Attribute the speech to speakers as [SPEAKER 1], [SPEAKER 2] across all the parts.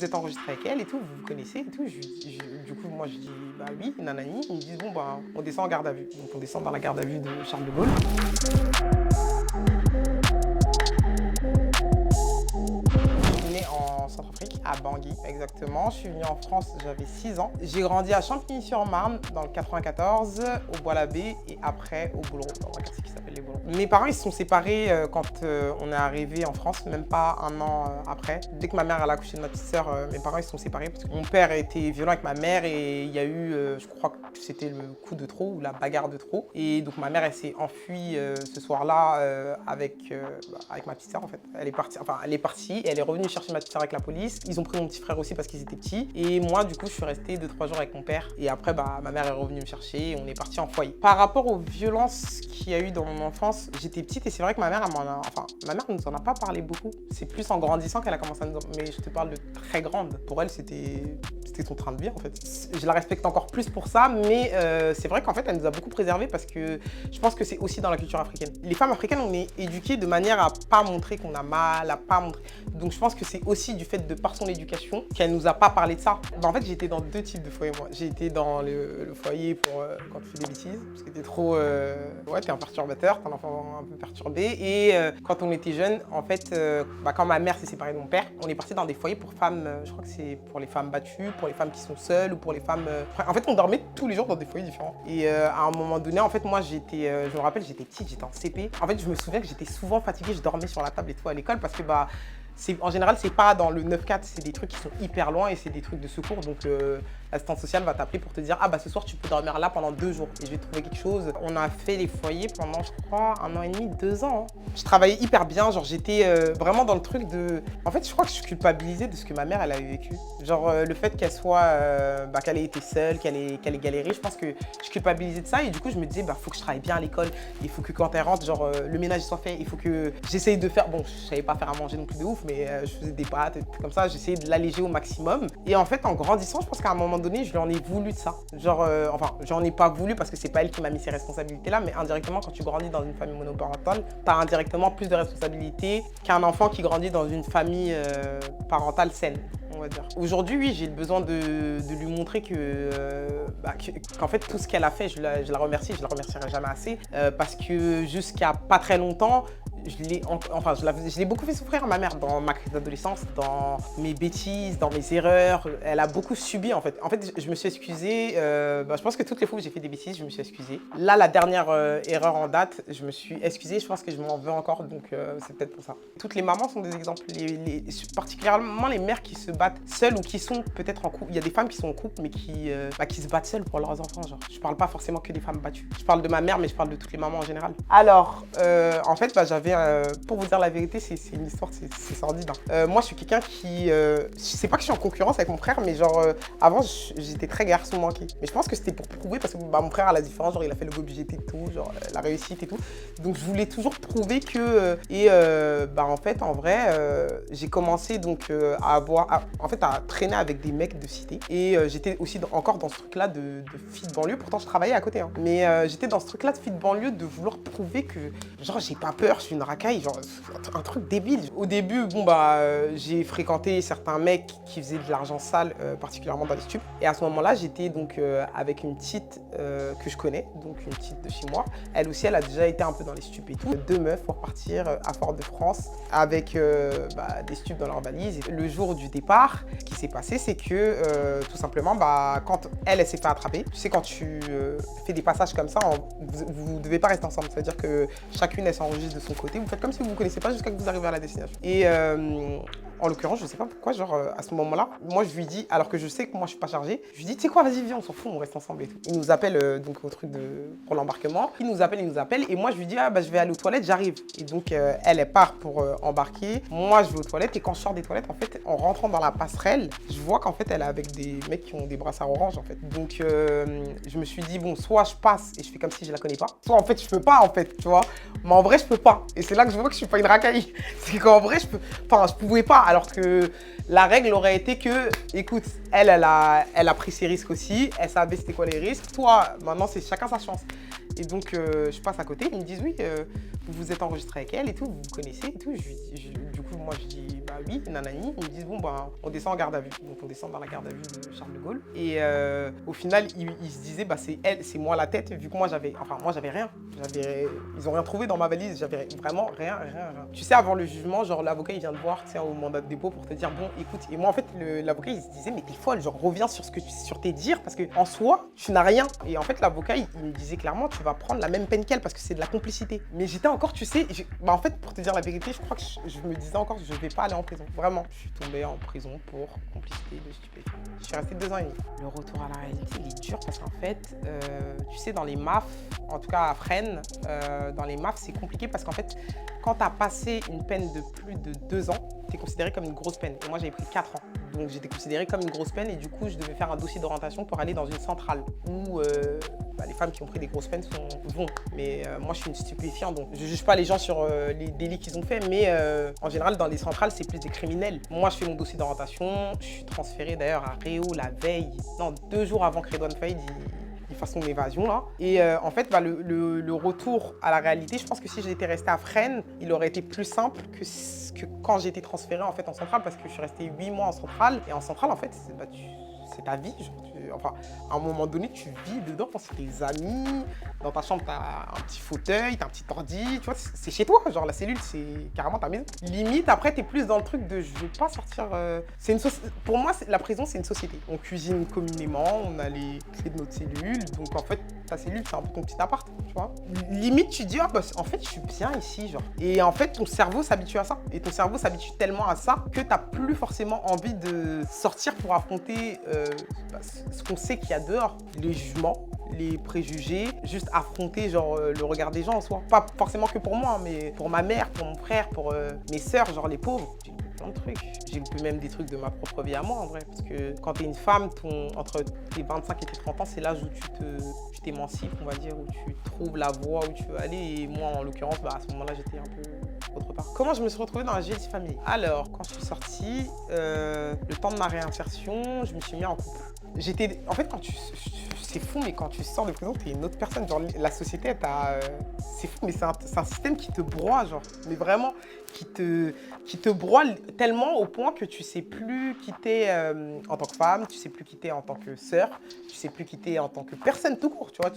[SPEAKER 1] vous êtes enregistré avec elle et tout, vous vous connaissez et tout. Du coup, moi, je dis, bah oui, nanani. Ils me disent, bon, bah, on descend en garde à vue. Donc, on descend dans la garde à vue de Charles de Gaulle. Je suis née en Centrafrique, à Bangui, exactement. Je suis venue en France, j'avais 6 ans. J'ai grandi à Champigny-sur-Marne, dans le 94, au Bois-l'Abbé et après au Bouleron, dans un quartier qui s'appelle les Boulons. Mes parents, ils se sont séparés quand on est arrivé en France, même pas un an après. Dès que ma mère a accouché de ma petite sœur, mes parents, ils se sont séparés parce que mon père était violent avec ma mère et il y a eu, je crois que c'était le coup de trop ou la bagarre de trop. Et donc ma mère, elle s'est enfuie ce soir-là avec ma petite sœur en fait. Elle est partie et elle est revenue chercher ma petite sœur avec la police. Ils ont pris mon petit frère aussi parce qu'ils étaient petits. Et moi, du coup, je suis restée 2-3 jours avec mon père. Et après, ma mère est revenue me chercher et on est parti en foyer. Par rapport aux violences qu'il y a eu dans mon enfance, j'étais petite et c'est vrai que ma mère ne nous en a pas parlé beaucoup. C'est plus en grandissant qu'elle a commencé à nous en... Mais je te parle de très grande. Pour elle, c'était son train de vie en fait. Je la respecte encore plus pour ça, mais c'est vrai qu'en fait, elle nous a beaucoup préservés parce que je pense que c'est aussi dans la culture africaine. Les femmes africaines, on est éduquées de manière à pas montrer qu'on a mal, à pas montrer... Donc je pense que c'est aussi du fait de par son éducation qu'elle nous a pas parlé de ça. En fait, j'étais dans 2 types de foyers moi. J'ai été dans le foyer pour quand tu fais des bêtises, parce que t'es trop... ouais, t'es un perturbateur, t'es un enfant un peu perturbé. Et quand on était jeune, en fait, quand ma mère s'est séparée de mon père, on est parti dans des foyers pour femmes, je crois que c'est pour les femmes battues, pour les femmes qui sont seules ou pour les femmes... En fait, on dormait tous les jours dans des foyers différents. Et à un moment donné, en fait, moi, je me rappelle, j'étais petite, j'étais en CP. En fait, je me souviens que j'étais souvent fatiguée, je dormais sur la table et tout à l'école parce que en général, c'est pas dans le 9-4, c'est des trucs qui sont hyper loin et c'est des trucs de secours. Donc, l'assistante sociale va t'appeler pour te dire « Ah, ce soir, tu peux dormir là pendant 2 jours et je vais te trouver quelque chose. » On a fait les foyers pendant, je crois, 1 an et demi, 2 ans. Je travaillait hyper bien, genre j'étais vraiment dans le truc de... En fait, je crois que je culpabilisais de ce que ma mère, elle avait vécu. Genre, le fait qu'elle soit... qu'elle ait été seule, qu'elle ait galéré, je pense que je culpabilisais de ça et du coup, je me disais « Faut que je travaille bien à l'école. Il faut que quand elle rentre, genre, le ménage soit fait. Il faut que j'essaye de faire... » Bon, je savais pas faire à manger non plus de ouf, mais je faisais des pâtes et tout comme ça, j'essayais de l'alléger au maximum. Et en fait, en grandissant, je pense qu'à un moment donné, je lui en ai voulu de ça. Genre, j'en ai pas voulu parce que c'est pas elle qui m'a mis ces responsabilités-là, mais indirectement, quand tu grandis dans une famille monoparentale, t'as indirectement plus de responsabilités qu'un enfant qui grandit dans une famille parentale saine, on va dire. Aujourd'hui, oui, j'ai le besoin de lui montrer qu'en fait, tout ce qu'elle a fait, je la remercie, je la remercierai jamais assez, parce que jusqu'à pas très longtemps, je l'ai beaucoup fait souffrir, ma mère, dans ma crise d'adolescence, dans mes bêtises, dans mes erreurs. Elle a beaucoup subi, en fait. En fait, je me suis excusée. Je pense que toutes les fois où j'ai fait des bêtises, je me suis excusée. Là, la dernière erreur en date, je me suis excusée. Je pense que je m'en veux encore, donc c'est peut-être pour ça. Toutes les mamans sont des exemples. Particulièrement les mères qui se battent seules ou qui sont peut-être en couple. Il y a des femmes qui sont en couple, mais qui se battent seules pour leurs enfants. Genre. Je parle pas forcément que des femmes battues. Je parle de ma mère, mais je parle de toutes les mamans en général. Alors, en fait, j'avais... pour vous dire la vérité, c'est une histoire, c'est sordide. Hein. Moi, je suis quelqu'un qui... c'est pas que je suis en concurrence avec mon frère, mais genre, avant, j'étais très garçon manqué. Mais je pense que c'était pour prouver, parce que mon frère a la différence, genre, il a fait le GOBJT et tout, genre, la réussite et tout. Donc, je voulais toujours prouver que... en fait, en vrai, j'ai commencé donc à traîner avec des mecs de cité. Et j'étais aussi encore dans ce truc-là de fille de banlieue. Pourtant, je travaillais à côté. Hein. Mais j'étais dans ce truc-là de fille de banlieue, de vouloir prouver que, genre, j'ai pas peur, je suis une racaille, genre, un truc débile. Au début, j'ai fréquenté certains mecs qui faisaient de l'argent sale, particulièrement dans les stupes. Et à ce moment-là, j'étais donc avec une petite que je connais, donc une petite de chez moi. Elle aussi, elle a déjà été un peu dans les stupes et tout. 2 meufs pour partir à Fort-de-France avec des stupes dans leur valise. Et le jour du départ, ce qui s'est passé, c'est que tout simplement, quand elle s'est fait attraper, tu sais, quand tu fais des passages comme ça, vous ne devez pas rester ensemble. Ça veut dire que chacune, elle s'enregistre de son côté. Vous faites comme si vous ne vous connaissez pas jusqu'à ce que vous arrivez à la destination. Et en l'occurrence, je sais pas pourquoi, genre à ce moment-là, moi je lui dis, alors que je sais que moi je suis pas chargée, je lui dis, tu sais quoi, vas-y, viens, on s'en fout, on reste ensemble et tout. Il nous appelle donc au truc pour l'embarquement. Il nous appelle, et moi je lui dis, je vais aller aux toilettes, j'arrive. Et donc elle part pour embarquer. Moi je vais aux toilettes et quand je sors des toilettes, en fait, en rentrant dans la passerelle, je vois qu'en fait elle est avec des mecs qui ont des brassards orange en fait. Donc je me suis dit, bon, soit je passe et je fais comme si je la connais pas, soit en fait je peux pas en fait, tu vois. Mais en vrai je peux pas. Et c'est là que je vois que je suis pas une racaille. C'est qu'en vrai je pouvais pas. Alors que la règle aurait été que, écoute, elle a pris ses risques aussi, elle savait c'était quoi les risques. Toi, maintenant, c'est chacun sa chance. Et donc, je passe à côté, ils me disent, oui, vous vous êtes enregistré avec elle et tout, vous vous connaissez et tout. Du coup, Moi, je dis, bah oui, nanani. Ils me disent, bon, bah, on descend en garde à vue. Donc, on descend dans la garde à vue de Charles de Gaulle. Et au final, ils se disaient, bah, c'est elle, c'est moi la tête, vu que moi, j'avais rien. Ils ont rien trouvé dans ma valise, j'avais vraiment rien. Tu sais, avant le jugement, genre, l'avocat, il vient te voir, tu sais, au mandat de dépôt pour te dire, bon, écoute. Et moi, en fait, l'avocat, il se disait, mais t'es folle, genre, reviens sur tes dires, parce que en soi, tu n'as rien. Et en fait, l'avocat, il me disait clairement, tu vas prendre la même peine qu'elle, parce que c'est de la complicité. Mais j'étais encore, tu sais, en fait, pour te dire la vérité, je crois que je me disais encore que je ne vais pas aller en prison. Vraiment. Je suis tombée en prison pour complicité de stupéfiants. Je suis restée 2 ans et demi. Le retour à la réalité, il est dur parce qu'en fait, tu sais, dans les MAF, en tout cas à Fresnes, dans les MAF, c'est compliqué parce qu'en fait, quand tu as passé une peine de plus de 2 ans, tu es considéré comme une grosse peine. Et moi, j'avais pris 4 ans. Donc, j'étais considérée comme une grosse peine et du coup, je devais faire un dossier d'orientation pour aller dans une centrale où les femmes qui ont pris des grosses peines vont. Mais moi, je suis une stupéfiante, donc je ne juge pas les gens sur les délits qu'ils ont faits, mais en général, dans les centrales, c'est plus des criminels. Moi, je fais mon dossier d'orientation. Je suis transférée d'ailleurs à Réau la veille, non, 2 jours avant que Redouane Faïd fasse son évasion là. Et en fait, le retour à la réalité, je pense que si j'étais restée à Fresnes, il aurait été plus simple que quand j'ai été transférée en fait en centrale, parce que je suis restée 8 mois en centrale. Et en centrale, en fait, c'est ta vie. Genre, à un moment donné, tu vis dedans, c'est tes amis. Dans ta chambre, t'as un petit fauteuil, t'as un petit ordi, tu vois, c'est chez toi. Genre, la cellule, c'est carrément ta maison. Limite, après, t'es plus dans le truc de je veux pas sortir. Pour moi, la prison, c'est une société. On cuisine communément, on a les clés de notre cellule. Donc, en fait, ta cellule, c'est un peu ton petit appart, tu vois. Limite, tu te dis, en fait, je suis bien ici, genre. Et en fait, ton cerveau s'habitue à ça. Et ton cerveau s'habitue tellement à ça que t'as plus forcément envie de sortir pour affronter ce qu'on sait qu'il y a dehors. Les jugements, les préjugés, juste affronter genre le regard des gens en soi. Pas forcément que pour moi, mais pour ma mère, pour mon frère, pour mes sœurs, genre les pauvres. J'ai loupé plein de trucs. J'ai loupé même des trucs de ma propre vie à moi en vrai. Parce que quand t'es une femme, entre tes 25 et tes 30 ans, c'est l'âge où tu t'émancipes, on va dire, où tu trouves la voie où tu veux aller. Et moi, en l'occurrence, à ce moment-là, j'étais un peu autre part. Comment je me suis retrouvée dans la GLC Family? Alors, quand je suis sortie, le temps de ma réinsertion, je me suis mis en couple. En fait, c'est fou, mais quand tu sors de prison, t'es une autre personne. Genre, la société, c'est fou, mais c'est un système qui te broie, genre. Mais vraiment, qui te broie tellement au point que tu sais plus qui t'es en tant que femme, tu sais plus qui t'es en tant que sœur, tu sais plus qui t'es en tant que personne tout court, tu vois.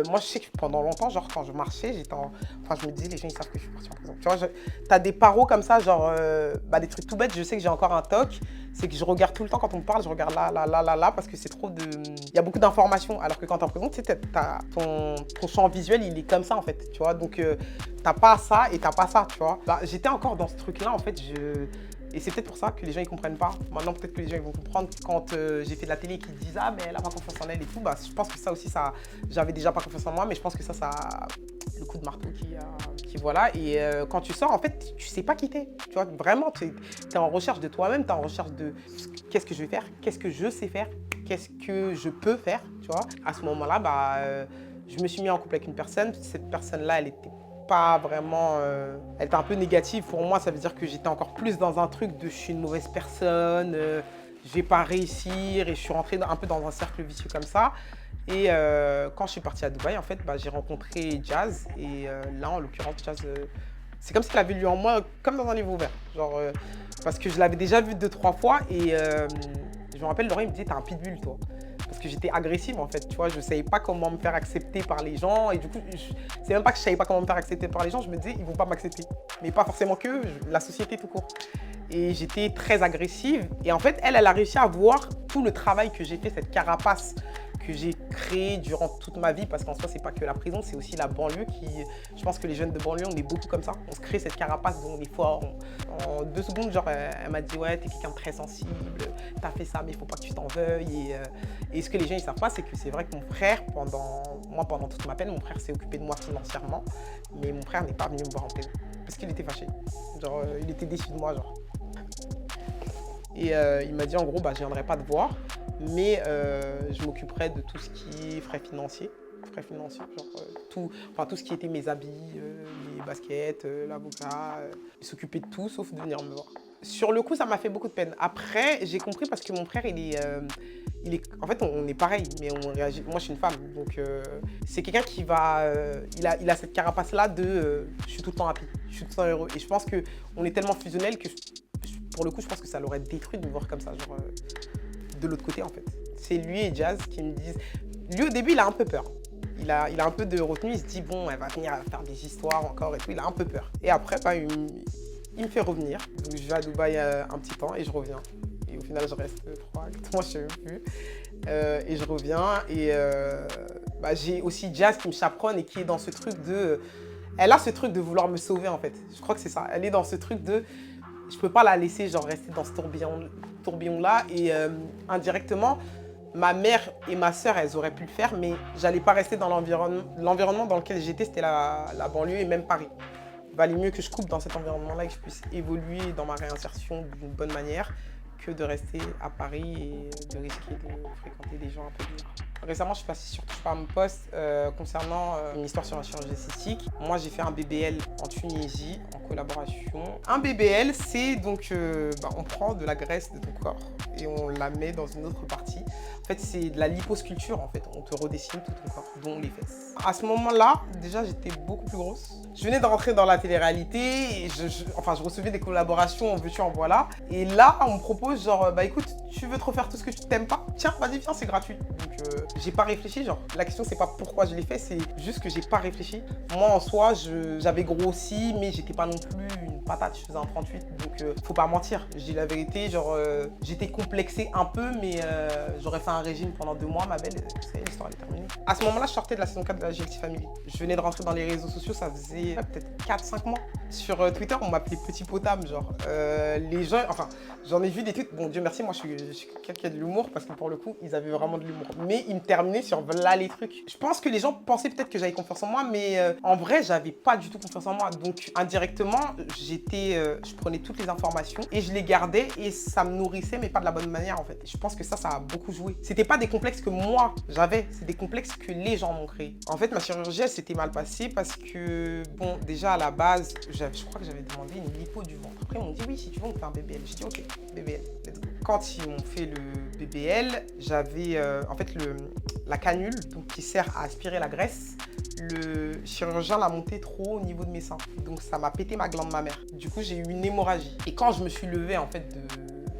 [SPEAKER 1] Moi, je sais que pendant longtemps, genre, quand je marchais, je me disais, les gens, ils savent que je suis partie en prison. Tu vois, t'as des paros comme ça, genre, des trucs tout bêtes. Je sais que j'ai encore un toc. C'est que je regarde tout le temps quand on me parle, je regarde là, parce que c'est trop de... Il y a beaucoup d'informations, alors que quand t'es en prison, tu sais, ton champ visuel, il est comme ça, en fait, tu vois. Donc, t'as pas ça et t'as pas ça, tu vois. J'étais encore dans ce truc-là, en fait, et c'est peut-être pour ça que les gens, ils comprennent pas. Maintenant, peut-être que les gens, ils vont comprendre quand j'ai fait de la télé qui disent « Ah, mais elle a pas confiance en elle et tout ». Je pense que ça aussi, j'avais déjà pas confiance en moi, mais je pense que ça le coup de marteau qui voilà. Et quand tu sors, en fait, tu sais pas qui t'es. Tu vois, vraiment, tu es en recherche de toi-même, tu es en recherche de qu'est-ce que je vais faire, qu'est-ce que je sais faire, qu'est-ce que je peux faire, tu vois. À ce moment-là, je me suis mis en couple avec une personne. Cette personne-là, elle était pas vraiment... elle était un peu négative pour moi. Ça veut dire que j'étais encore plus dans un truc de je suis une mauvaise personne, je vais pas réussir, et je suis rentrée un peu dans un cercle vicieux comme ça. Et quand je suis partie à Dubaï, en fait, j'ai rencontré Jazz. Et là, en l'occurrence, Jazz, c'est comme si elle avait lu en moi, comme dans un livre ouvert. Genre, parce que je l'avais déjà vu 2-3 fois. Et je me rappelle, Laurent, il me disait, t'as un pitbull, toi. Parce que j'étais agressive, en fait, tu vois. Je savais pas comment me faire accepter par les gens. Et du coup, c'est même pas que je savais pas comment me faire accepter par les gens. Je me disais, ils vont pas m'accepter. Mais pas forcément que la société tout court. Et j'étais très agressive. Et en fait, elle a réussi à voir tout le travail que j'ai fait, cette carapace que j'ai créée durant toute ma vie, parce qu'en soi, c'est pas que la prison, c'est aussi la banlieue je pense que les jeunes de banlieue, on est beaucoup comme ça. On se crée cette carapace dont des fois, en 2 secondes, genre, elle m'a dit « Ouais, t'es quelqu'un de très sensible, t'as fait ça, mais il faut pas que tu t'en veuilles. » Et ce que les gens, ils savent pas, c'est que c'est vrai que mon frère, pendant toute ma peine, mon frère s'est occupé de moi financièrement, mais mon frère n'est pas venu me voir en prison, parce qu'il était fâché. Genre, il était déçu de moi, genre. Et il m'a dit en gros, je viendrai pas te voir, mais je m'occuperai de tout ce qui est frais financiers, genre tout ce qui était mes habits, mes baskets, l'avocat, s'occuper de tout sauf de venir me voir. Sur le coup, ça m'a fait beaucoup de peine. Après, j'ai compris parce que mon frère, en fait, on est pareil, mais on réagit. Moi, je suis une femme, donc c'est quelqu'un qui va... il a cette carapace-là de je suis tout le temps happy. Je suis tout le temps heureux. Et je pense qu'on est tellement fusionnels que, pour le coup, je pense que ça l'aurait détruit de me voir comme ça, genre de l'autre côté, en fait. C'est lui et Jazz qui me disent... Lui, au début, il a un peu peur. Il a un peu de retenue. Il se dit, bon, elle va venir faire des histoires encore et tout. Il a un peu peur. Et après, bah, il me fait revenir. Donc, je vais à Dubaï un petit temps et je reviens. Et au final, je reste 3, 4 mois, je ne sais même plus. Et je reviens. Et bah, j'ai aussi Jazz qui me chaperonne et qui est dans ce truc de... Elle a ce truc de vouloir me sauver, en fait. Je crois que c'est ça. Elle est dans ce truc de... Je peux pas la laisser genre rester dans ce tourbillon-là. Et indirectement, ma mère et ma sœur, elles auraient pu le faire, mais j'allais pas rester dans l'environnement dans lequel j'étais, c'était la banlieue et même Paris. Il valait mieux que je coupe dans cet environnement-là et que je puisse évoluer dans ma réinsertion d'une bonne manière que de rester à Paris et de risquer de fréquenter des gens un peu durs. Récemment, je suis passée sur un post concernant une histoire sur la chirurgie esthétique. Moi, j'ai fait un BBL en Tunisie en collaboration. Un BBL, c'est donc, on prend de la graisse de ton corps et on la met dans une autre partie. En fait, c'est de la liposculpture, en fait. On te redessine tout ton corps, dont les fesses. À ce moment-là, déjà, j'étais beaucoup plus grosse. Je venais de rentrer dans la télé-réalité et je recevais des collaborations en veux-tu, en voilà. Et là, on me propose genre, bah écoute, tu veux te refaire tout ce que tu t'aimes pas? Tiens, vas-y, viens, c'est gratuit. Donc, j'ai pas réfléchi, genre. La question, c'est pas pourquoi je l'ai fait, c'est juste que j'ai pas réfléchi. Moi, en soi, j'avais grossi, mais j'étais pas non plus une patate. Je faisais un 38, donc faut pas mentir. Je dis la vérité, genre, j'étais complexée un peu, mais j'aurais fait un régime pendant 2 mois, ma belle, ça y est, l'histoire est terminée. À ce moment-là, je sortais de la saison 4 de la GLT Family. Je venais de rentrer dans les réseaux sociaux, ça faisait peut-être 4-5 mois. Sur Twitter, on m'appelait Petit Potam, genre. Les gens, enfin, j'en ai vu des tweets. Bon, Dieu merci, moi, je suis quelqu'un qui a de l'humour, parce que pour le coup, ils avaient vraiment de l'humour. Mais ils me terminaient sur là les trucs. Je pense que les gens pensaient peut-être que j'avais confiance en moi, mais en vrai, j'avais pas du tout confiance en moi. Donc, indirectement, je prenais toutes les informations et je les gardais et ça me nourrissait, mais pas de la bonne manière, en fait. Je pense que ça a beaucoup joué. C'était pas des complexes que moi, j'avais, c'est des complexes que les gens m'ont créés. En fait, ma chirurgie, elle s'était mal passée parce que, bon, déjà, à la base, je crois que j'avais demandé une lipo du ventre. Après, ils m'ont dit, oui, si tu veux, on fait un BBL. J'ai dit, ok, BBL, let's go. Quand ils m'ont fait le BBL, j'avais, en fait, la canule donc, qui sert à aspirer la graisse. Le chirurgien l'a monté trop haut au niveau de mes seins. Donc, ça m'a pété ma glande mammaire. Du coup, j'ai eu une hémorragie. Et quand je me suis levée, en fait,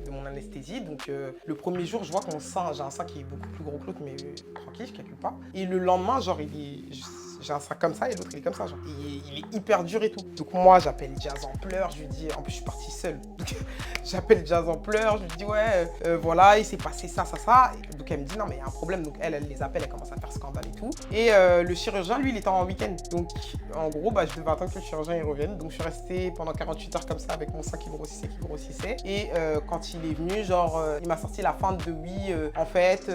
[SPEAKER 1] de mon anesthésie, donc le premier jour, je vois que mon sein, j'ai un sein qui est beaucoup plus gros que l'autre, mais tranquille, je calcule pas. Et le lendemain, genre, j'ai un sac comme ça et l'autre il est comme ça, genre. Il est hyper dur et tout. Donc moi j'appelle Jazz en pleurs, je lui dis, en plus je suis partie seule. J'appelle Jazz en pleurs, je lui dis ouais, voilà, il s'est passé ça. Et donc elle me dit non mais il y a un problème, donc elle les appelle, elle commence à faire scandale et tout. Et le chirurgien lui il était en week-end. Donc en gros je devais attendre que le chirurgien il revienne. Donc je suis restée pendant 48 heures comme ça avec mon sein qui grossissait. Et quand il est venu, genre il m'a sorti la feinte de oui, en fait,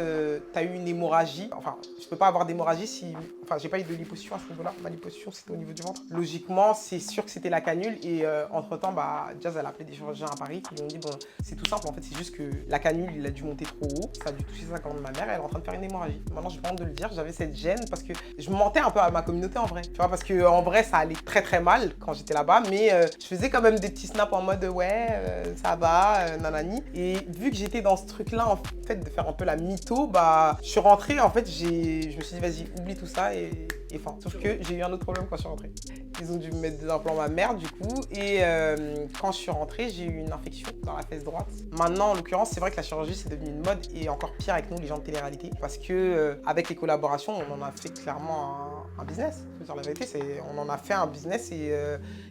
[SPEAKER 1] t'as eu une hémorragie. Enfin, je peux pas avoir d'hémorragie si... Enfin, j'ai pas eu de liposuction à ce niveau-là. Ma liposuction, c'était au niveau du ventre. Logiquement, c'est sûr que c'était la canule. Et entre-temps, Jazz, elle a appelé des chirurgiens à Paris qui lui ont dit, bon, c'est tout simple. En fait, c'est juste que la canule, il a dû monter trop haut. Ça a dû toucher sa glande de ma mère. Elle est en train de faire une hémorragie. Maintenant, j'ai pas honte de le dire. J'avais cette gêne parce que je mentais un peu à ma communauté en vrai. Tu vois, parce que en vrai, ça allait très très mal quand j'étais là-bas. Mais je faisais quand même des petits snaps en mode, ouais, ça va, nanani. Et vu que j'étais dans ce truc-là, en fait, de faire un peu la mytho, je suis rentrée. En fait, je me suis dit, vas-y, oublie tout ça et fin. Sauf que j'ai eu un autre problème quand je suis rentrée. Ils ont dû me mettre des implants mammaires du coup. Et quand je suis rentrée, j'ai eu une infection dans la fesse droite. Maintenant, en l'occurrence, c'est vrai que la chirurgie, c'est devenu une mode et encore pire avec nous, les gens de télé-réalité. Parce que avec les collaborations, on en a fait clairement un business. Faut dire la vérité, on en a fait un business et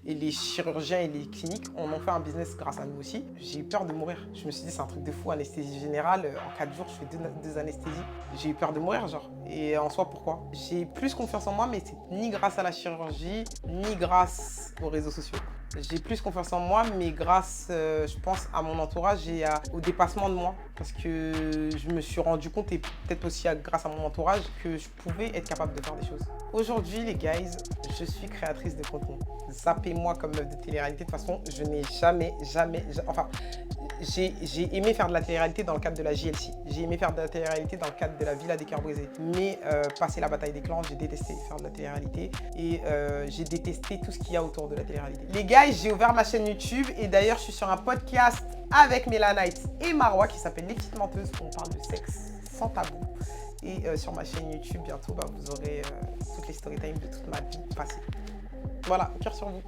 [SPEAKER 1] les chirurgiens et les cliniques en ont fait un business grâce à nous aussi. J'ai eu peur de mourir. Je me suis dit, c'est un truc de fou, anesthésie générale. En 4 jours, je fais deux anesthésies. J'ai eu peur de mourir, genre. Et en soi, pourquoi? J'ai plus confiance en moi, mais c'est ni grâce à la chirurgie, ni grâce aux réseaux sociaux. J'ai plus confiance en moi, mais grâce, je pense, à mon entourage et au dépassement de moi. Parce que je me suis rendu compte, et peut-être aussi grâce à mon entourage, que je pouvais être capable de faire des choses. Aujourd'hui, les guys, je suis créatrice de contenu. Zappez-moi comme meuf de télé-réalité. De toute façon, je n'ai jamais... Enfin, j'ai aimé faire de la télé-réalité dans le cadre de la JLC. J'ai aimé faire de la télé-réalité dans le cadre de la Villa des Cœurs Brisés. Mais passer la bataille des clans, j'ai détesté faire de la télé-réalité. Et j'ai détesté tout ce qu'il y a autour de la télé-réalité. Les gars, j'ai ouvert ma chaîne YouTube. Et d'ailleurs, je suis sur un podcast avec Melanite et Marwa qui s'appelle Les Petites Menteuses. Où on parle de sexe sans tabou. Et sur ma chaîne YouTube, bientôt, vous aurez toutes les storytimes de toute ma vie passée. Voilà, cœur sur vous.